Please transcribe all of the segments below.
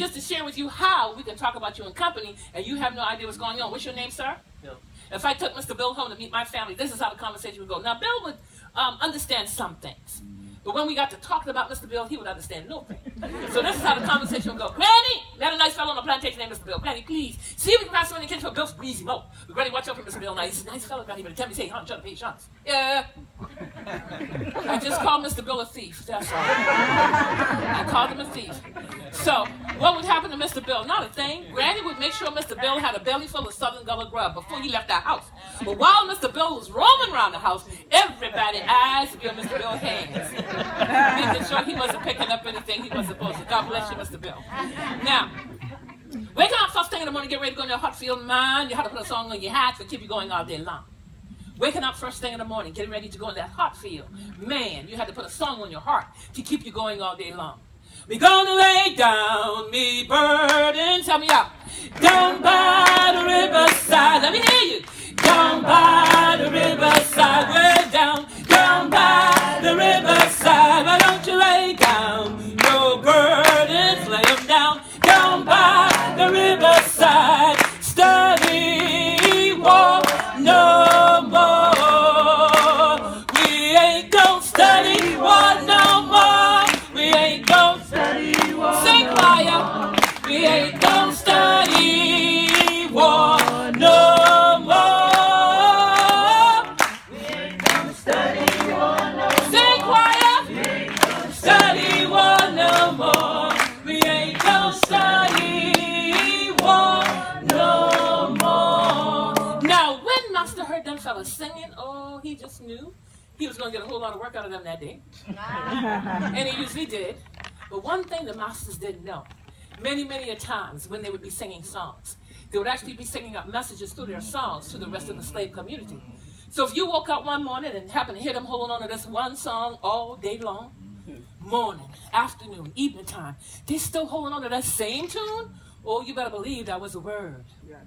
just to share with you how we can talk about you in company and you have no idea what's going on. What's your name, sir? Bill. If I took Mr. Bill home to meet my family, this is how the conversation would go. Now, Bill would understand some things. But when we got to talking about Mr. Bill, he would understand nothing. So this is how the conversation would go. Granny, we had a nice fellow on the plantation named Mr. Bill. Granny, please, see if we can find someone in the kitchen for Bill's greasy mo. Granny, watch out for Mr. Bill. Now, he's a nice fellow, Granny, but tell me, say, huh, trying to pay shots. Yeah. I just called Mr. Bill a thief, that's all. I called him a thief. So, what would happen to Mr. Bill? Not a thing. Granny would make sure Mr. Bill had a belly full of Southern Gullah grub before he left our house. But while Mr. Bill was roaming around the house, everybody's eyes would be on Mr. Bill's hands. Making sure he wasn't picking up anything he wasn't supposed to. God bless you, Mr. Bill. Now, waking up first thing in the morning, get ready to go in your hot field mind. You have to put a song on your hat to keep you going all day long. Waking up first thing in the morning, getting ready to go in that hot field. Man, you had to put a song on your heart to keep you going all day long. We gonna lay down me burdens, help me out. Down by the riverside, let me hear you. Down by the riverside, way down, down by the riverside. Why don't you lay down your burdens, lay them down by the riverside. Study, walk no more. We ain't gonna study, walk no more. We ain't gonna study, walk sing choir. We ain't gonna study, walk no more. Fellas singing, oh, he just knew he was going to get a whole lot of work out of them that day. And he usually did. But one thing the masters didn't know, many a times when they would be singing songs, they would actually be singing up messages through their songs to the rest of the slave community. So if you woke up one morning and happened to hear them holding on to this one song all day long, morning, afternoon, evening time, they still holding on to that same tune, oh, you better believe that was a word. Yeah.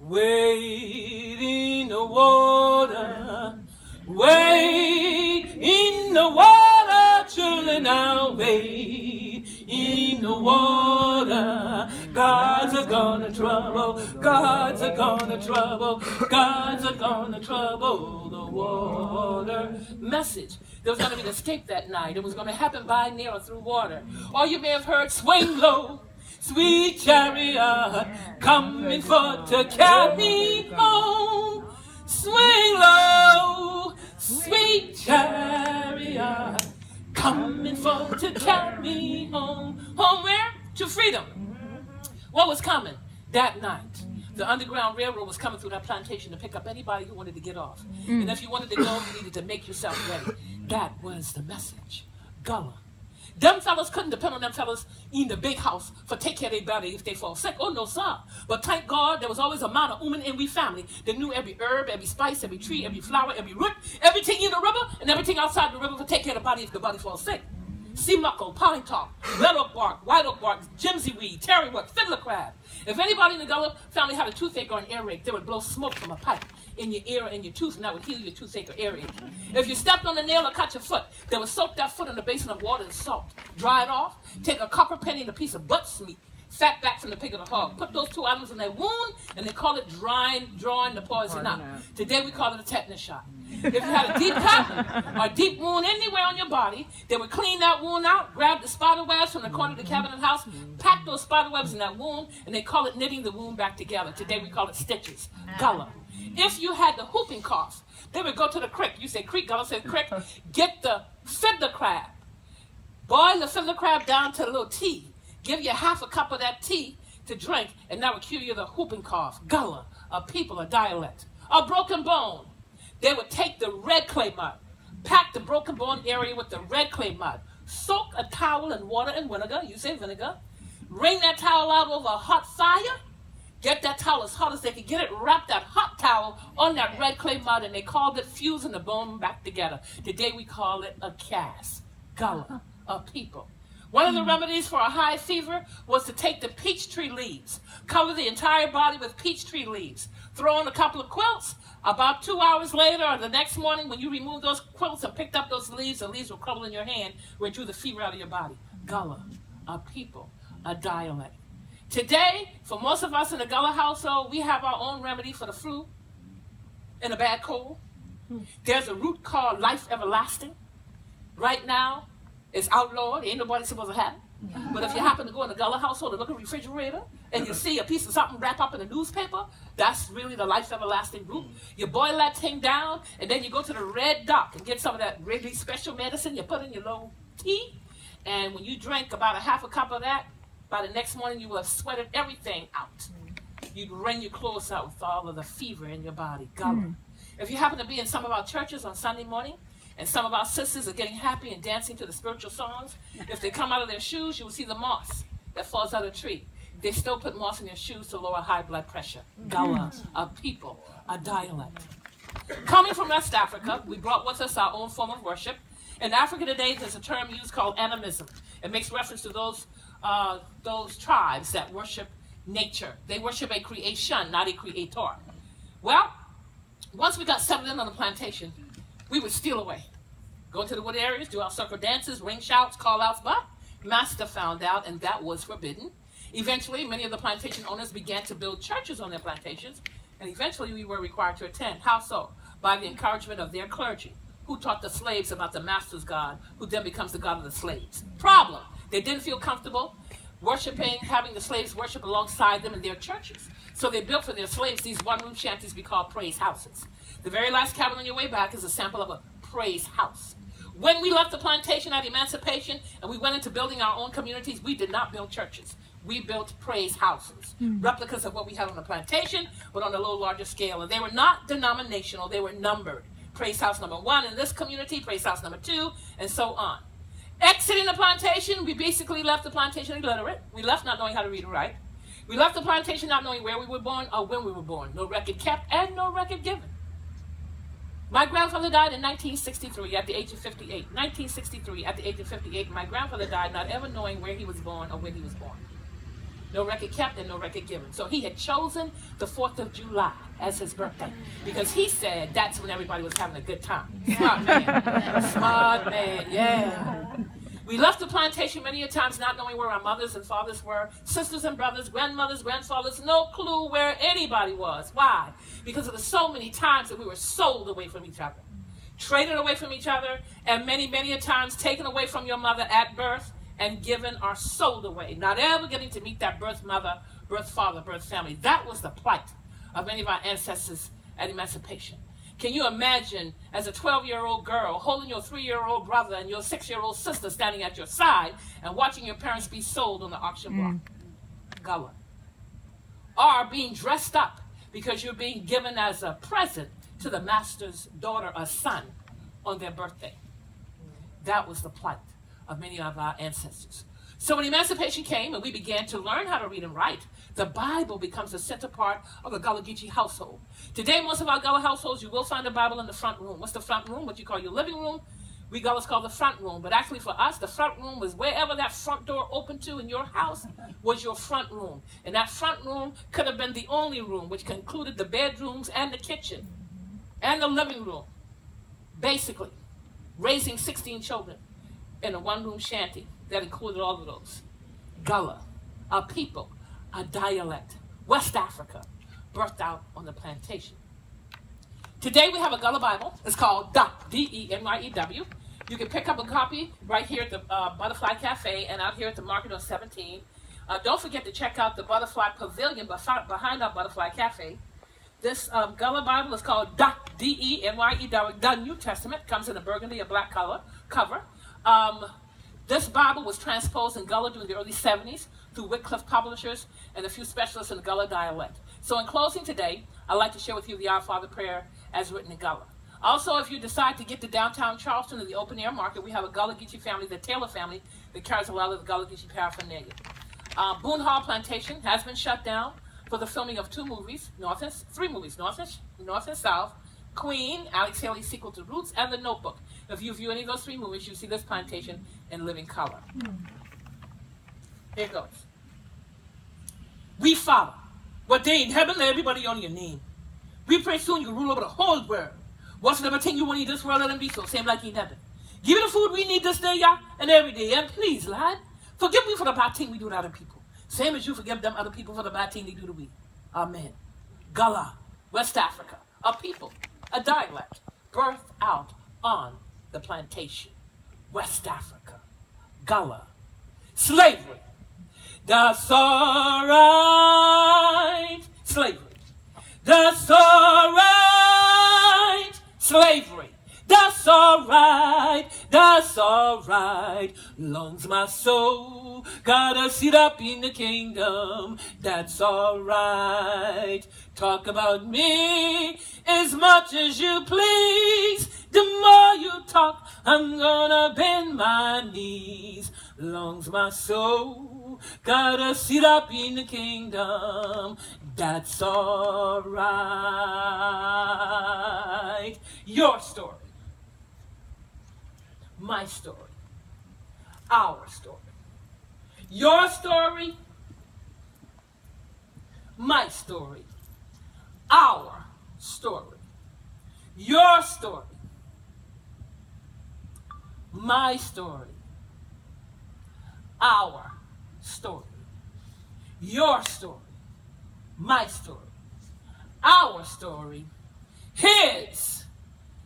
Wade in the water, wade in the water, children, now wade in the water. Gods are gonna trouble, gods are gonna trouble, gods are gonna trouble the water. Message. There was gonna be an escape that night. It was gonna happen by, near, or through water. Or you may have heard, swing low, sweet chariot, coming for to carry me home. Swing low, sweet chariot, coming for to carry me home. Home where? To freedom. What was coming that night? The Underground Railroad was coming through that plantation to pick up anybody who wanted to get off. And if you wanted to go, you needed to make yourself ready. That was the message. Gullah. Them fellas couldn't depend on them fellas in the big house for take care of their body if they fall sick. Oh, no, sir. But thank God there was always a man of woman in we family that knew every herb, every spice, every tree, every flower, every root, everything in the river, and everything outside the river for take care of the body if the body falls sick. Sea muckle, pine top, red oak bark, white oak bark, jimsy weed, terrywood, fiddler crab. If anybody in the Gullah family had a toothache or an earache, they would blow smoke from a pipe in your ear and your tooth, and that would heal your toothache or earache. If you stepped on a nail or cut your foot, they would soak that foot in a basin of water and salt. Dry it off, take a copper penny and a piece of butt meat, fat back from the pig or the hog. Put those two items in that wound, and they call it drawing the poison out. Today we call it a tetanus shot. If you had a deep cut or a deep wound anywhere on your body, they would clean that wound out, grab the spider webs from the corner of the cabinet house, pack those spider webs in that wound, and they call it knitting the wound back together. Today we call it stitches. Gullah. If you had the whooping cough, they would go to the creek. You say creek, Gullah says creek. Get the fiddler crab. Boil the fiddler crab down to a little tea. Give you half a cup of that tea to drink, and that would cure you the whooping cough. Gullah, a people, a dialect. A broken bone. They would take the red clay mud, pack the broken bone area with the red clay mud, soak a towel in water and vinegar, you say vinegar, wring that towel out over a hot fire, get that towel as hot as they could get it, wrap that hot towel on that red clay mud, and they called it fusing the bone back together. Today we call it a cast. Gullah, a people. One of the remedies for a high fever was to take the peach tree leaves, cover the entire body with peach tree leaves, throw on a couple of quilts. About 2 hours later or the next morning, when you removed those quilts and picked up those leaves, the leaves will crumble in your hand, where it drew the fever out of your body. Gullah, a people, a dialect. Today, for most of us in the Gullah household, we have our own remedy for the flu and a bad cold. There's a root called life everlasting. Right now, it's outlawed. Ain't nobody supposed to have it. But if you happen to go in the Gullah household and look at the refrigerator and you see a piece of something wrapped up in a newspaper, that's really the life everlasting root. You boil that thing down, and then you go to the Red Doc and get some of that really special medicine. You put in your little tea, and when you drink about a half a cup of that, by the next morning you will have sweated everything out. You'd wring your clothes out with all of the fever in your body. Gullah. If you happen to be in some of our churches on Sunday morning, and some of our sisters are getting happy and dancing to the spiritual songs, if they come out of their shoes, you will see the moss that falls out of the tree. They still put moss in their shoes to lower high blood pressure. Gullah, a people, a dialect. Coming from West Africa, we brought with us our own form of worship. In Africa today, there's a term used called animism. It makes reference to those tribes that worship nature. They worship a creation, not a creator. Well, once we got settled in on the plantation, we would steal away. Go into the wood areas, do our circle dances, ring shouts, call outs, but Master found out, and that was forbidden. Eventually, many of the plantation owners began to build churches on their plantations, and eventually we were required to attend. How so? By the encouragement of their clergy, who taught the slaves about the master's God, who then becomes the God of the slaves. Problem, they didn't feel comfortable worshiping, having the slaves worship alongside them in their churches. So they built for their slaves these one-room shanties we call praise houses. The very last cabin on your way back is a sample of a praise house. When we left the plantation at emancipation and we went into building our own communities, we did not build churches. We built praise houses, replicas of what we had on the plantation, but on a little larger scale. And they were not denominational, they were numbered. Praise house number 1 in this community, praise house number 2, and so on. Exiting the plantation, we basically left the plantation illiterate. We left not knowing how to read and write. We left the plantation not knowing where we were born or when we were born. No record kept and no record given. My grandfather died in 1963 at the age of 58. 1963 at the age of 58, my grandfather died not ever knowing where he was born or when he was born. No record kept and no record given. So he had chosen the 4th of July as his birthday because he said that's when everybody was having a good time. Smart man. Smart man, yeah. We left the plantation many a times not knowing where our mothers and fathers were, sisters and brothers, grandmothers, grandfathers, no clue where anybody was. Why? Because of the so many times that we were sold away from each other, traded away from each other, and many, many a times taken away from your mother at birth and given or sold away, not ever getting to meet that birth mother, birth father, birth family. That was the plight of many of our ancestors at emancipation. Can you imagine as a 12-year-old girl holding your 3-year-old brother and your 6-year-old sister standing at your side and watching your parents be sold on the auction block? Gullah. Or being dressed up because you're being given as a present to the master's daughter or son on their birthday. That was the plight of many of our ancestors. So when emancipation came and we began to learn how to read and write, the Bible becomes a center part of the Gullah Geechee household. Today, most of our Gullah households, you will find the Bible in the front room. What's the front room? What you call your living room? We Gullahs call the front room. But actually for us, the front room was wherever that front door opened to in your house was your front room. And that front room could have been the only room, which included the bedrooms and the kitchen and the living room. Basically, raising 16 children in a one-room shanty that included all of those. Gullah, a people, a dialect, West Africa, birthed out on the plantation. Today we have a Gullah Bible. It's called D-E-N-Y-E-W. You can pick up a copy right here at the Butterfly Cafe and out here at the market on 17. Don't forget to check out the Butterfly Pavilion behind our Butterfly Cafe. This Gullah Bible is called D-E-N-Y-E-W. The New Testament comes in a burgundy and black cover. This Bible was transposed in Gullah during the early 70s through Wycliffe Publishers and a few specialists in the Gullah dialect. So in closing today, I'd like to share with you the Our Father prayer as written in Gullah. Also, if you decide to get to downtown Charleston in the open air market, we have a Gullah Geechee family, the Taylor family, that carries a lot of the Gullah Geechee paraphernalia. Boone plantation has been shut down for the filming of three movies, North and South, Queen, Alex Haley's sequel to Roots, and The Notebook. If you view any of those 3 movies, you see this plantation in living color. Here it goes. We Father, what day in heaven, let everybody on your name. We pray soon you rule over the whole world. Whatsoever thing you want in this world, let them be so, same like in heaven. Give me the food we need this day, y'all, and every day. And please, Lord, forgive me for the bad thing we do to other people. Same as you forgive them other people for the bad thing they do to we. Amen. Gullah, West Africa, a people, a dialect, birthed out on the plantation. West Africa, Gullah, slavery. That's all right. Slavery. That's all right. Slavery. That's all right. That's all right. Long's my soul gotta sit up in the kingdom. That's all right. Talk about me as much as you please. The more you talk, I'm gonna bend my knees. Long's my soul gotta sit up in the kingdom. That's all right. Your story. My story. Our story. Your story. My story. Our story. Your story. My story. Our story. Your story. My story. Our story. His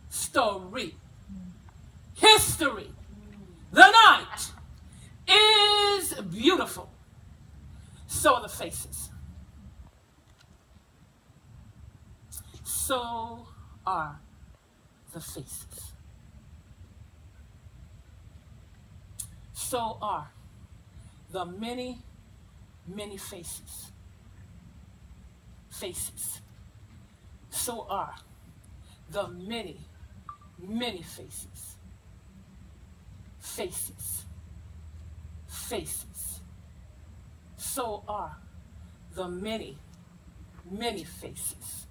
story. History. The night is beautiful. So are the faces. So are the faces. So are the many, many faces. Faces. So are the many, many faces. Faces. Faces. So are the many, many faces.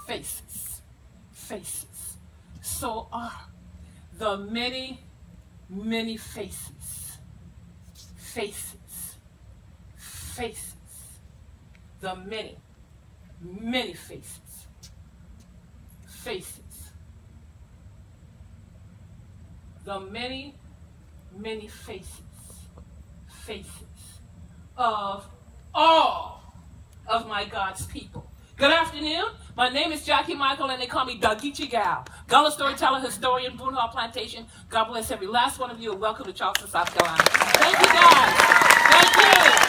Faces. Faces. So are the many, many faces. Faces. Faces. The many, many faces. Faces. The many, many faces. Faces of all of my God's people. Good afternoon. My name is Jackie Michael, and they call me Dagichi Gal. Gullah storyteller, historian, Boone plantation. God bless every last one of you, and welcome to Charleston, South Carolina. Thank you, guys. Thank you.